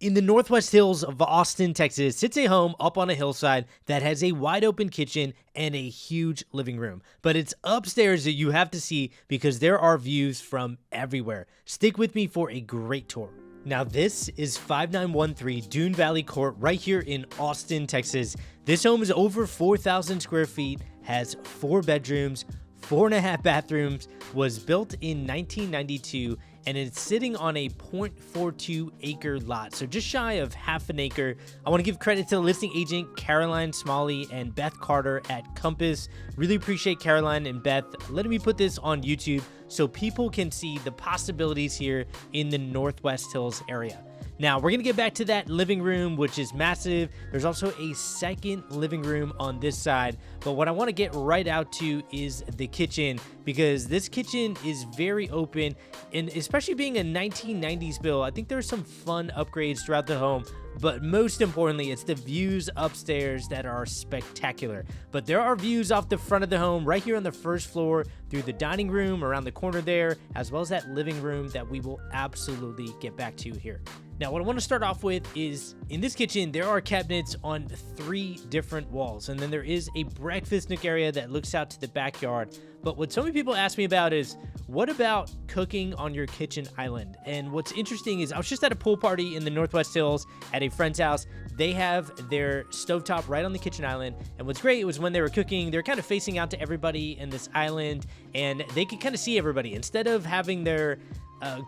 In the Northwest Hills of Austin, Texas, sits a home up on a hillside that has a wide open kitchen and a huge living room. But it's upstairs that you have to see because there are views from everywhere. Stick with me for a great tour. Now this is 5913 Doone Valley Court right here in Austin, Texas. This home is over 4,000 square feet, has 4 bedrooms, 4.5 bathrooms, was built in 1992, and it's sitting on a 0.42 acre lot, so just shy of half an acre. I want to give credit to the listing agent, Caroline Smalley and Beth Carter at Compass. Really appreciate Caroline and Beth letting me put this on YouTube so people can see the possibilities here in the Northwest Hills area. Now, we're going to get back to that living room, which is massive. There's also a second living room on this side. But what I want to get right out to is the kitchen, because this kitchen is very open. And especially being a 1990s build, I think there's some fun upgrades throughout the home. But most importantly, it's the views upstairs that are spectacular. But there are views off the front of the home right here on the first floor through the dining room around the corner there, as well as that living room that we will absolutely get back to here. Now, what I want to start off with is in this kitchen, there are cabinets on 3 different walls. And then there is a breakfast nook area that looks out to the backyard. But what so many people ask me about is, what about cooking on your kitchen island? And what's interesting is I was just at a pool party in the Northwest Hills at a friend's house. They have their stovetop right on the kitchen island. And what's great was when they were cooking, they're kind of facing out to everybody in this island, and they could kind of see everybody. Instead of having their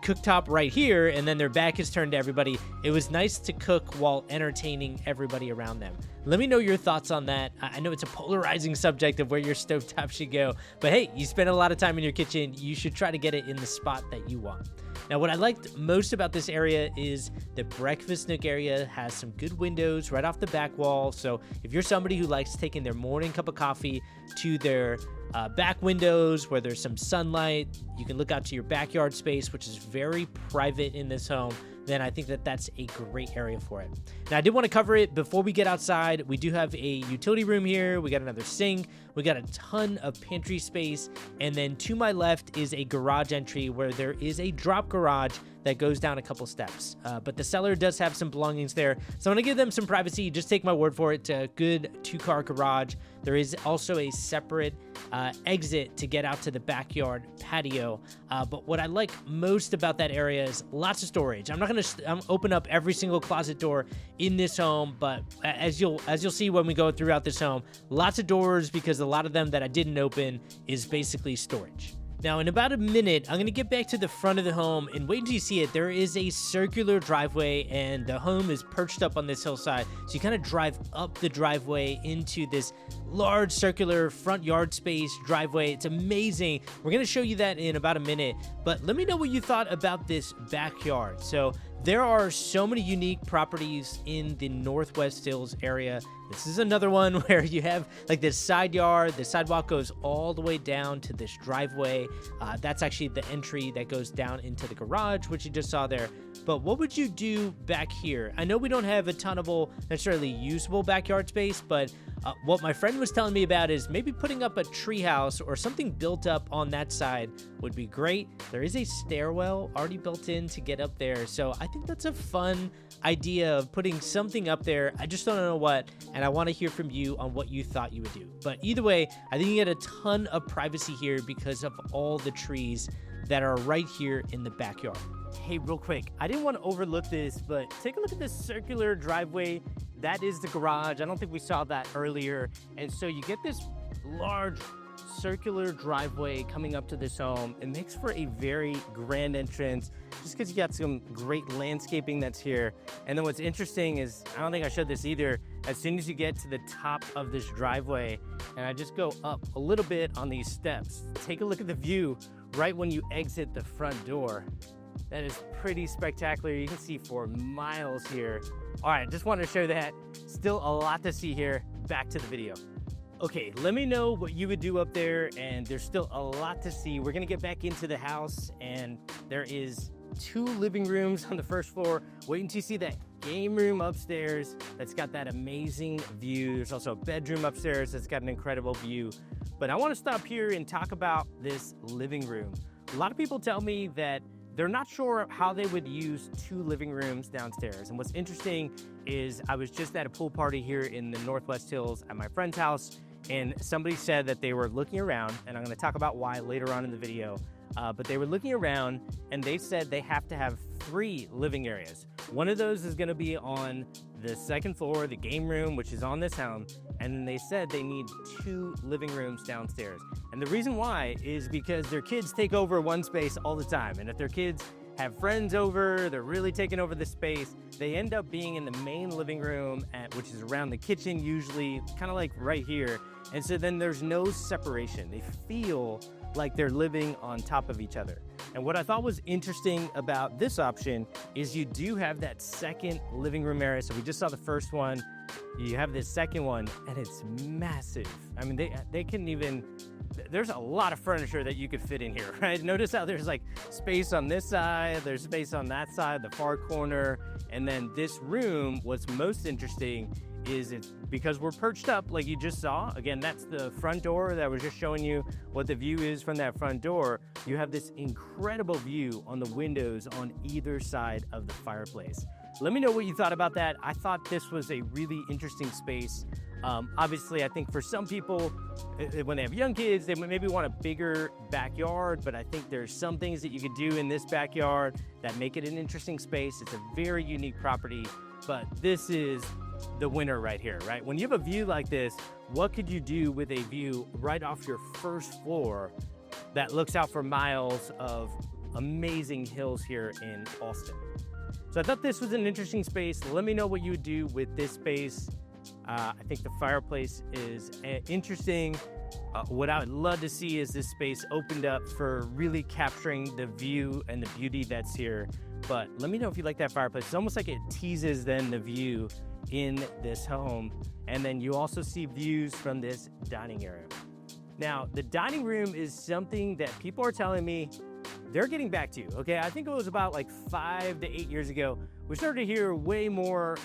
cooktop right here and then their back is turned to everybody, it was nice to cook while entertaining everybody around them. Let me know your thoughts on that. I know it's a polarizing subject of where your stovetop should go, but hey, you spend a lot of time in your kitchen, you should try to get it in the spot that you want. Now, what I liked most about this area is the breakfast nook area has some good windows right off the back wall. So if you're somebody who likes taking their morning cup of coffee to their back windows where there's some sunlight, you can look out to your backyard space, which is very private in this home, then I think that that's a great area for it. Now, I did want to cover it before we get outside. We do have a utility room here. We got another sink. We got a ton of pantry space. And then to my left is a garage entry where there is a drop garage that goes down a couple steps. But the seller does have some belongings there. So I'm going to give them some privacy. Just take my word for it. It's a good 2-car garage. There is also a separate exit to get out to the backyard patio. But what I like most about that area is lots of storage. I'm not going to open up every single closet door in this home, but as you'll see when we go throughout this home, lots of doors, because a lot of them that I didn't open is basically storage. Now, in about a minute, I'm going to get back to the front of the home, and wait until you see it. There is a circular driveway, and the home is perched up on this hillside. So you kind of drive up the driveway into this large circular front yard space driveway. It's amazing. We're going to show you that in about a minute, but let me know what you thought about this backyard. So there are so many unique properties in the Northwest Hills area. This is another one where you have like this side yard. The sidewalk goes all the way down to this driveway. That's actually the entry that goes down into the garage, which you just saw there. But what would you do back here? I know we don't have a ton of necessarily usable backyard space, but what my friend was telling me about is maybe putting up a treehouse or something built up on that side would be great. There is a stairwell already built in to get up there. So I think that's a fun idea of putting something up there. I just don't know what, and I want to hear from you on what you thought you would do. But either way, I think you get a ton of privacy here because of all the trees that are right here in the backyard. Hey, real quick, I didn't want to overlook this, but take a look at this circular driveway. That is the garage. I don't think we saw that earlier. And so you get this large circular driveway coming up to this home. It makes for a very grand entrance just because you got some great landscaping that's here. And then what's interesting is, I don't think I showed this either, as soon as you get to the top of this driveway, and I just go up a little bit on these steps, take a look at the view right when you exit the front door. That is pretty spectacular. You can see for miles here. All right, just wanted to show that. Still a lot to see here. Back to the video. Okay, let me know what you would do up there, and there's still a lot to see. We're gonna get back into the house, and there is 2 living rooms on the first floor. Wait until you see that game room upstairs that's got that amazing view. There's also a bedroom upstairs that's got an incredible view. But I wanna stop here and talk about this living room. A lot of people tell me that they're not sure how they would use 2 living rooms downstairs. And what's interesting is I was just at a pool party here in the Northwest Hills at my friend's house, and somebody said that they were looking around, and I'm going to talk about why later on in the video, but they were looking around and they said they have to have 3 living areas. One of those is going to be on the second floor, the game room, which is on this home, and then they said they need 2 living rooms downstairs. And the reason why is because their kids take over one space all the time, and if their kids have friends over, they're really taking over the space, they end up being in the main living room, which is around the kitchen usually, kind of like right here. And so then there's no separation. They feel like they're living on top of each other. And what I thought was interesting about this option is you do have that second living room area. So we just saw the first one. You have this second one, and it's massive. I mean, they can even, there's a lot of furniture that you could fit in here, right? Notice how there's like space on this side, there's space on that side, the far corner. And then this room, what's most interesting is it's because we're perched up like you just saw. Again, that's the front door that I was just showing you what the view is from that front door. You have this incredible view on the windows on either side of the fireplace. Let me know what you thought about that. I thought this was a really interesting space. Obviously, I think for some people, when they have young kids, they maybe want a bigger backyard, but I think there's some things that you could do in this backyard that make it an interesting space. It's a very unique property, but this is the winner right here, right? When you have a view like this, what could you do with a view right off your first floor that looks out for miles of amazing hills here in Austin? So I thought this was an interesting space. Let me know what you would do with this space. I think the fireplace is interesting. What I would love to see is this space opened up for really capturing the view and the beauty that's here. But let me know if you like that fireplace. It's almost like it teases then the view in this home. And then you also see views from this dining area. Now, the dining room is something that people are telling me they're getting back to, okay? I think it was about like 5 to 8 years ago, we started to hear way more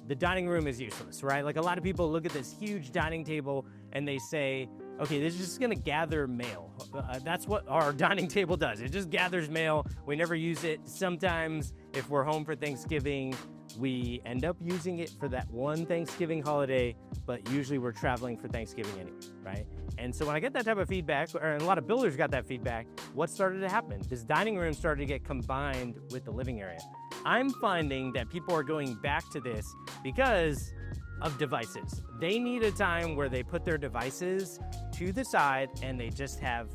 the dining room is useless, right? Like a lot of people look at this huge dining table and they say, okay, this is just gonna gather mail. That's what our dining table does. It just gathers mail. We never use it. Sometimes if we're home for Thanksgiving, we end up using it for that one Thanksgiving holiday, but usually we're traveling for Thanksgiving anyway, right? And so when I get that type of feedback, and a lot of builders got that feedback, what started to happen? This dining room started to get combined with the living area. I'm finding that people are going back to this because of devices. They need a time where they put their devices to the side and they just have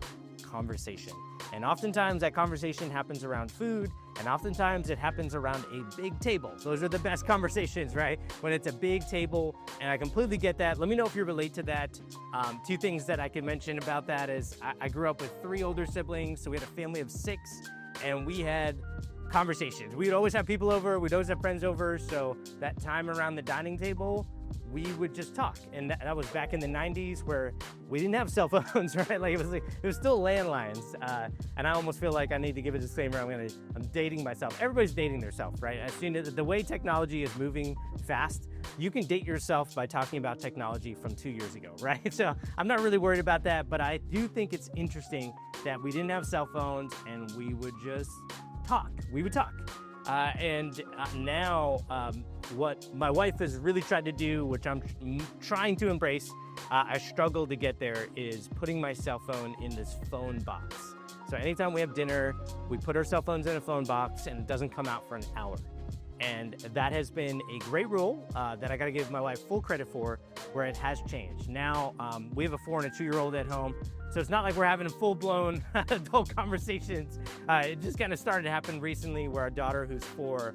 conversation. And oftentimes that conversation happens around food, and oftentimes it happens around a big table. Those are the best conversations, right? When it's a big table, and I completely get that. Let me know if you relate to that. 2 things that I can mention about that is I grew up with 3 older siblings, so we had a family of 6, and we had conversations. We'd always have people over, we'd always have friends over, so that time around the dining table, we would just talk. And that was back in the 90s where we didn't have cell phones, right? Like it was still landlines. And I almost feel like I need to give a disclaimer. I'm dating myself. Everybody's dating themselves, right? I've seen the way technology is moving fast. You can date yourself by talking about technology from 2 years ago, right? So I'm not really worried about that, but I do think it's interesting that we didn't have cell phones and we would just talk. We would talk. Now what my wife has really tried to do, which I'm trying to embrace, I struggle to get there, is putting my cell phone in this phone box. So anytime we have dinner, we put our cell phones in a phone box and it doesn't come out for an hour. And that has been a great rule that I gotta give my wife full credit for, where it has changed. Now, we have a 4 and a 2-year-old at home, so it's not like we're having full-blown adult conversations. It just kind of started to happen recently where our daughter, who's 4,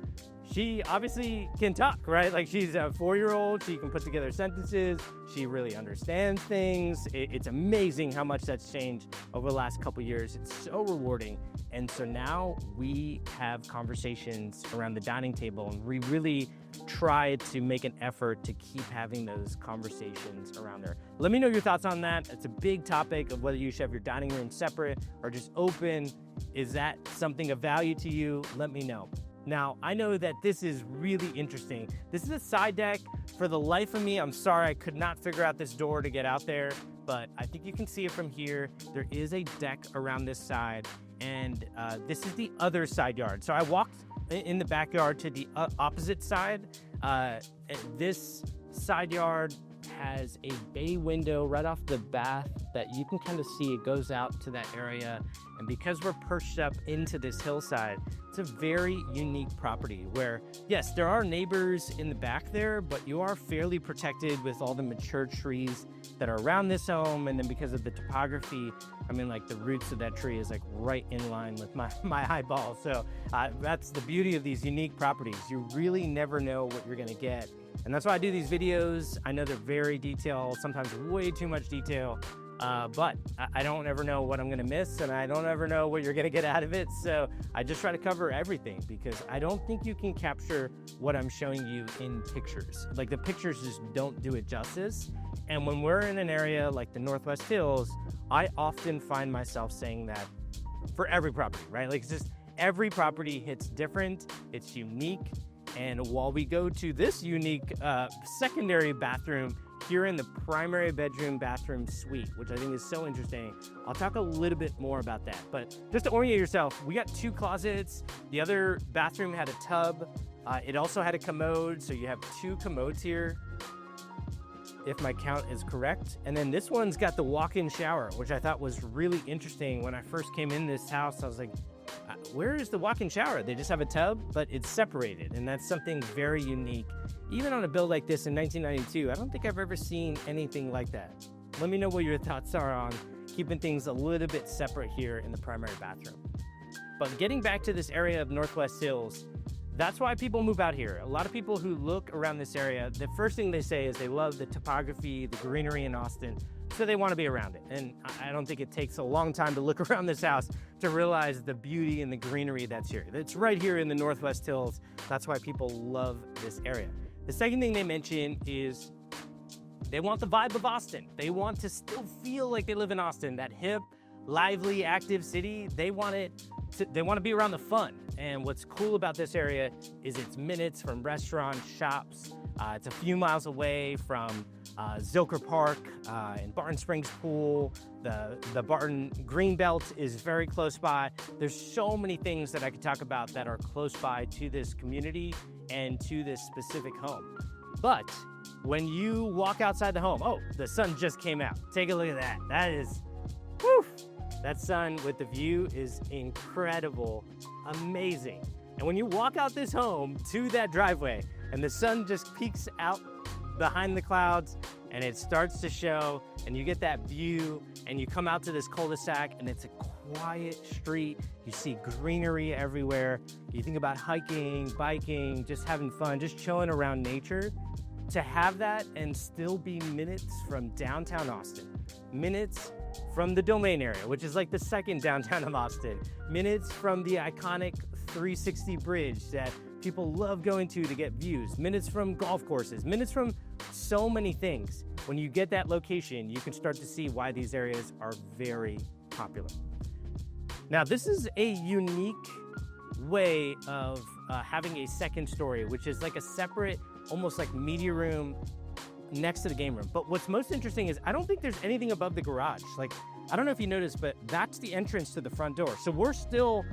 she obviously can talk, right? Like she's a 4-year-old, she can put together sentences, she really understands things. It's amazing how much that's changed over the last couple years. It's so rewarding. And so now we have conversations around the dining table, and we really try to make an effort to keep having those conversations around there. Let me know your thoughts on that. It's a big topic of whether you should have your dining room separate or just open. Is that something of value to you? Let me know. Now, I know that this is really interesting. This is a side deck. For the life of me, I'm sorry I could not figure out this door to get out there, but I think you can see it from here. There is a deck around this side, And this is the other side yard. So I walked in the backyard to the opposite side. This side yard has a bay window right off the bat that you can kind of see. It goes out to that area. And because we're perched up into this hillside, it's a very unique property where, yes, there are neighbors in the back there, but you are fairly protected with all the mature trees that are around this home. And then because of the topography, I mean, like the roots of that tree is like right in line with my eyeball. So that's the beauty of these unique properties. You really never know what you're gonna get. And that's why I do these videos. I know they're very detailed, sometimes way too much detail, but I don't ever know what I'm gonna miss, and I don't ever know what you're gonna get out of it. So I just try to cover everything because I don't think you can capture what I'm showing you in pictures. Like the pictures just don't do it justice. And when we're in an area like the Northwest Hills, I often find myself saying that for every property, right? Like it's just every property hits different, it's unique. And while we go to this unique secondary bathroom here in the primary bedroom bathroom suite, which I think is so interesting, I'll talk a little bit more about that. But just to orient yourself, we got 2 closets. The other bathroom had a tub. It also had a commode, so you have 2 commodes here, if my count is correct. And then this one's got the walk-in shower, which I thought was really interesting. When I first came in this house, I was like, where is the walk-in shower? They just have a tub, but it's separated, and that's something very unique. Even on a build like this in 1992, I don't think I've ever seen anything like that. Let me know what your thoughts are on keeping things a little bit separate here in the primary bathroom. But getting back to this area of Northwest Hills, that's why people move out here. A lot of people who look around this area, the first thing they say is they love the topography, the greenery in Austin, so they want to be around it. And I don't think it takes a long time to look around this house to realize the beauty and the greenery that's here. It's right here in the Northwest Hills. That's why people love this area. The second thing they mention is they want the vibe of Austin. They want to still feel like they live in Austin, that hip, lively, active city. They want to be around the fun. And what's cool about this area is it's minutes from restaurants, shops. It's a few miles away from Zilker Park and Barton Springs Pool. The Barton Greenbelt is very close by. There's so many things that I could talk about that are close by to this community and to this specific home. But when you walk outside the home, oh, the sun just came out. Take a look at that. That is, whew, that sun with the view is incredible, amazing. And when you walk out this home to that driveway and the sun just peeks out behind the clouds and it starts to show and you get that view and you come out to this cul-de-sac and it's a quiet street, you see greenery everywhere, you think about hiking, biking, just having fun, just chilling around nature. To have that and still be minutes from downtown Austin, minutes from the Domain area, which is like the second downtown of Austin, minutes from the iconic 360 bridge that people love going to get views, minutes from golf courses, minutes from so many things. When you get that location, you can start to see why these areas are very popular. Now, this is a unique way of having a second story, which is like a separate, almost like media room next to the game room. But what's most interesting is I don't think there's anything above the garage. Like, I don't know if you noticed, but that's the entrance to the front door. So we're still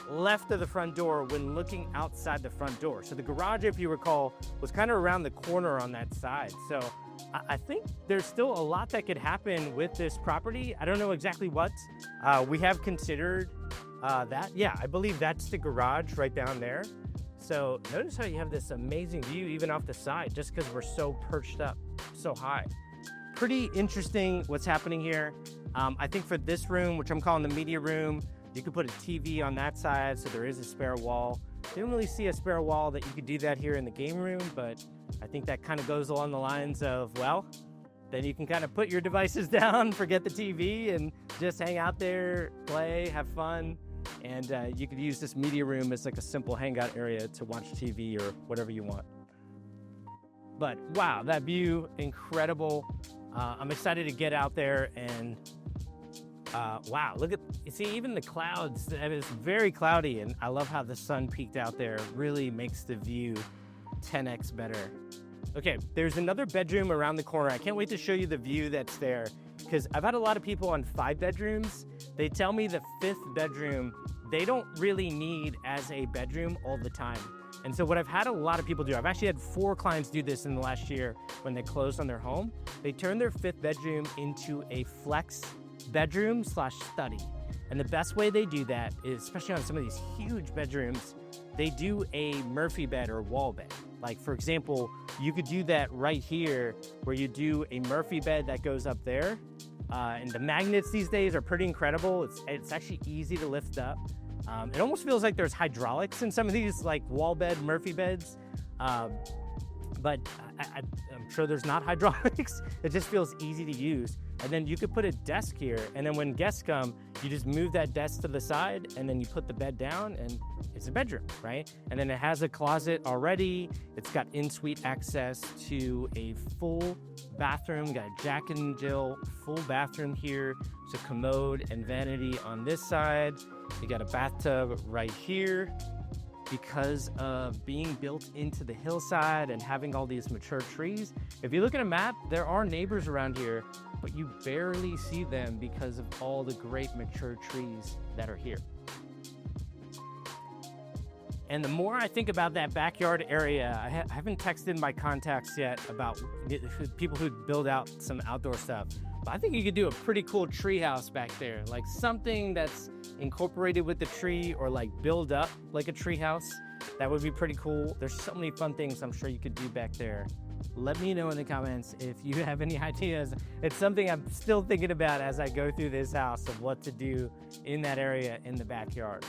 left of the front door when looking outside the front door. So the garage, if you recall, was kind of around the corner on that side. So I think there's still a lot that could happen with this property. I don't know exactly what. We have considered that. Yeah, I believe that's the garage right down there. So notice how you have this amazing view even off the side just because we're so perched up so high. Pretty interesting what's happening here. I think for this room, which I'm calling the media room, you could put a TV on that side, so there is a spare wall. Didn't really see a spare wall that you could do that here in the game room, but I think that kind of goes along the lines of, well, then you can kind of put your devices down, forget the TV, and just hang out there, play, have fun. And you could use this media room as like a simple hangout area to watch TV or whatever you want. But wow, that view, incredible. I'm excited to get out there and wow, look at, you see even the clouds, it is very cloudy, and I love how the sun peeked out there. It really makes the view 10x better. Okay, there's another bedroom around the corner. I can't wait to show you the view that's there because I've had a lot of people on 5 bedrooms They tell me the 5th bedroom, they don't really need as a bedroom all the time. And so what I've had a lot of people do, I've actually had 4 clients do this in the last year when they closed on their home. They turned their 5th bedroom into a flex bedroom / study. And the best way they do that is, especially on some of these huge bedrooms, they do a Murphy bed or wall bed. Like, for example, you could do that right here where you do a Murphy bed that goes up there. And the magnets these days are pretty incredible. It's actually easy to lift up. It almost feels like there's hydraulics in some of these like wall bed Murphy beds. But I'm sure there's not hydraulics. It just feels easy to use. And then you could put a desk here, and then when guests come, you just move that desk to the side, and then you put the bed down, and it's a bedroom, right? And then it has a closet already. It's got in-suite access to a full bathroom. We got a Jack and Jill full bathroom here. There's a commode and vanity on this side. You got a bathtub right here. Because of being built into the hillside and having all these mature trees, if you look at a map, there are neighbors around here, but you barely see them because of all the great mature trees that are here. And the more I think about that backyard area, I haven't texted my contacts yet about people who build out some outdoor stuff, but I think you could do a pretty cool tree house back there, like something that's incorporated with the tree or like build up like a tree house. That would be pretty cool. There's so many fun things I'm sure you could do back there. Let me know in the comments if you have any ideas. It's something I'm still thinking about as I go through this house of what to do in that area in the backyard.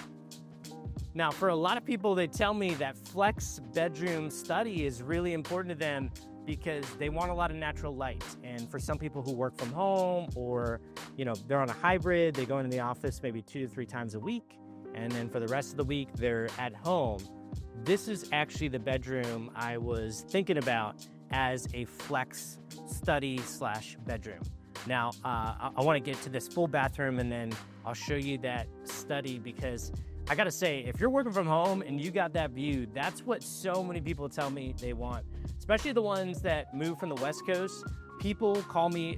Now, for a lot of people, they tell me that flex bedroom study is really important to them because they want a lot of natural light. And for some people who work from home or, they're on a hybrid, they go into the office maybe 2 to 3 times a week. And then for the rest of the week, they're at home. This is actually the bedroom I was thinking about as a flex study / bedroom. Now, I want to get to this full bathroom and then I'll show you that study because I gotta say, if you're working from home and you got that view, that's what so many people tell me they want, especially the ones that move from the West Coast. People have called me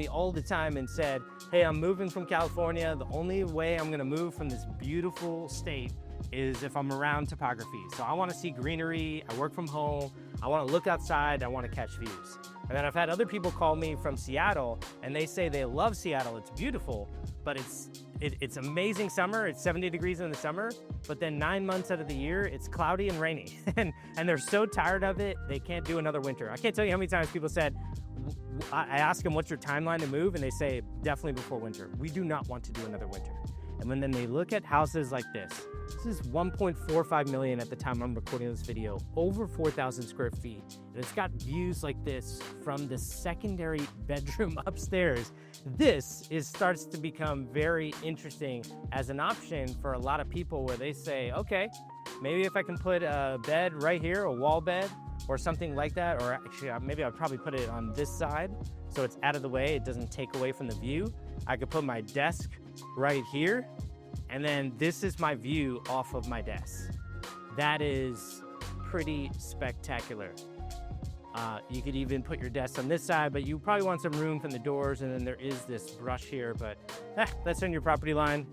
all the time and said, hey, I'm moving from California. The only way I'm gonna move from this beautiful state is if I'm around topography. So I wanna see greenery, I work from home, I wanna look outside, I wanna catch views. And then I've had other people call me from Seattle and they say they love Seattle, it's beautiful, but it's amazing summer, it's 70 degrees in the summer, but then 9 months out of the year, it's cloudy and rainy. and they're so tired of it, they can't do another winter. I can't tell you how many times people said, I ask them, what's your timeline to move? And they say, definitely before winter. We do not want to do another winter. And when then they look at houses like this is 1.45 million at the time I'm recording this video, over 4,000 square feet. And it's got views like this from the secondary bedroom upstairs. This starts to become very interesting as an option for a lot of people where they say, okay, maybe if I can put a bed right here, a wall bed or something like that, or actually maybe I'll probably put it on this side so it's out of the way, it doesn't take away from the view. I could put my desk right here, and then this is my view off of my desk. That is pretty spectacular. You could even put your desk on this side, but you probably want some room from the doors, and then there is this brush here, but that's on your property line.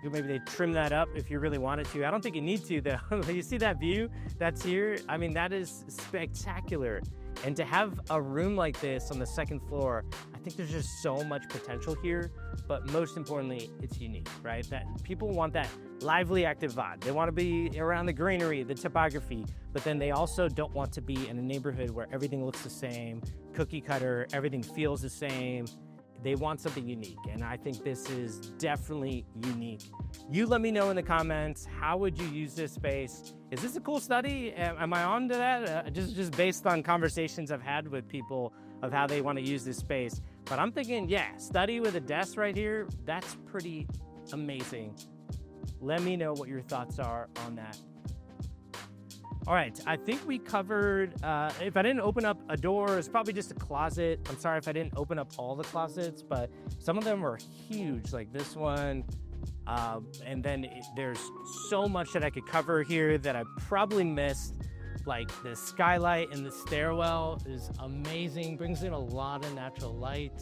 Maybe they trim that up if you really wanted to. I don't think you need to, though. You see that view that's here? I mean, that is spectacular. And to have a room like this on the second floor, I think there's just so much potential here, but most importantly, it's unique, right? That people want that lively, active vibe. They want to be around the greenery, the topography, but then they also don't want to be in a neighborhood where everything looks the same, cookie cutter, everything feels the same. They want something unique, and I think this is definitely unique. You let me know in the comments, how would you use this space? Is this a cool study? Am I on to that? Just based on conversations I've had with people of how they want to use this space. But I'm thinking, yeah, study with a desk right here, that's pretty amazing. Let me know what your thoughts are on that. All right, I think we covered, if I didn't open up a door, it's probably just a closet. I'm sorry if I didn't open up all the closets, but some of them are huge, like this one. And then there's so much that I could cover here that I probably missed. Like the skylight in the stairwell is amazing, brings in a lot of natural light.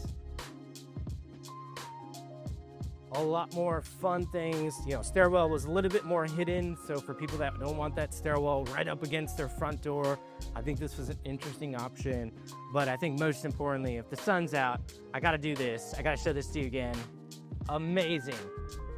a lot more fun things. You know, stairwell was a little bit more hidden, so for people that don't want that stairwell right up against their front door, I think this was an interesting option. But I think most importantly, if the sun's out, I gotta do this. I gotta show this to you again. Amazing.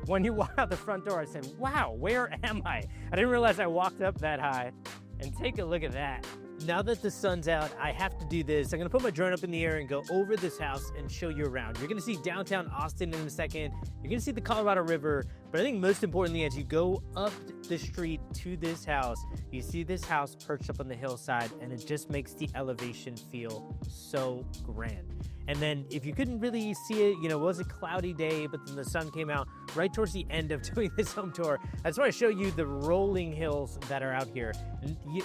When you walk out the front door, I said, wow, where am I? I didn't realize I walked up that high. And take a look at that. Now that the sun's out, I have to do this. I'm gonna put my drone up in the air and go over this house and show you around. You're gonna see downtown Austin in a second. You're gonna see the Colorado River, but I think most importantly, as you go up the street to this house, you see this house perched up on the hillside, and it just makes the elevation feel so grand. And then if you couldn't really see it, you know, it was a cloudy day, but then the sun came out right towards the end of doing this home tour. I just want to show you the rolling hills that are out here.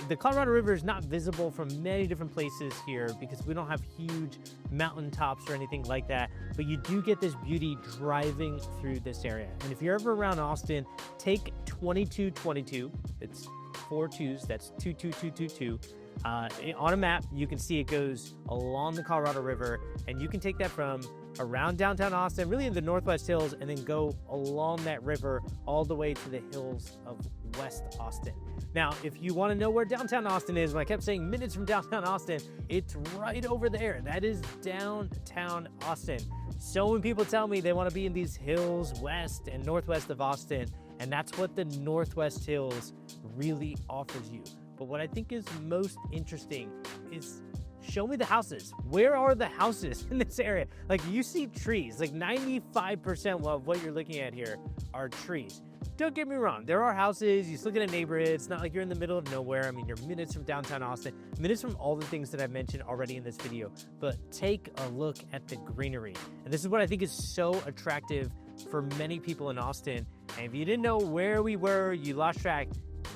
The Colorado River is not visible from many different places here because we don't have huge mountain tops or anything like that, but you do get this beauty driving through this area. And if you're ever around Austin, take 2222. It's 4 2s, that's 22222. On a map, you can see it goes along the Colorado River, and you can take that from around downtown Austin, really in the Northwest Hills, and then go along that river all the way to the hills of West Austin. Now, if you want to know where downtown Austin is, when I kept saying minutes from downtown Austin, it's right over there. That is downtown Austin. So when people tell me they want to be in these hills west and northwest of Austin, and that's what the Northwest Hills really offers you. But what I think is most interesting is show me the houses. Where are the houses in this area? Like, you see trees, like 95% of what you're looking at here are trees. Don't get me wrong, there are houses, you just look at a neighborhood, it's not like you're in the middle of nowhere. I mean, you're minutes from downtown Austin, minutes from all the things that I've mentioned already in this video, but take a look at the greenery. And this is what I think is so attractive for many people in Austin. And if you didn't know where we were, you lost track,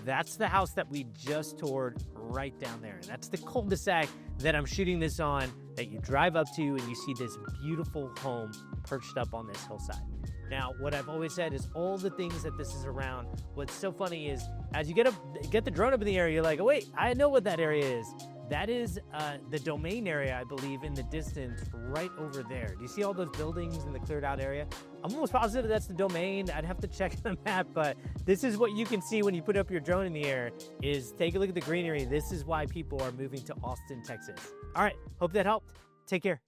that's the house that we just toured right down there. That's the cul-de-sac that I'm shooting this on, that you drive up to and you see this beautiful home perched up on this hillside. Now, what I've always said is all the things that this is around. What's so funny is as you get the drone up in the air, you're like, oh wait, I know what that area is. That is the Domain area, I believe, in the distance right over there. Do you see all those buildings in the cleared out area? I'm almost positive that's the Domain. I'd have to check the map, but this is what you can see when you put up your drone in the air, is take a look at the greenery. This is why people are moving to Austin, Texas. All right, hope that helped. Take care.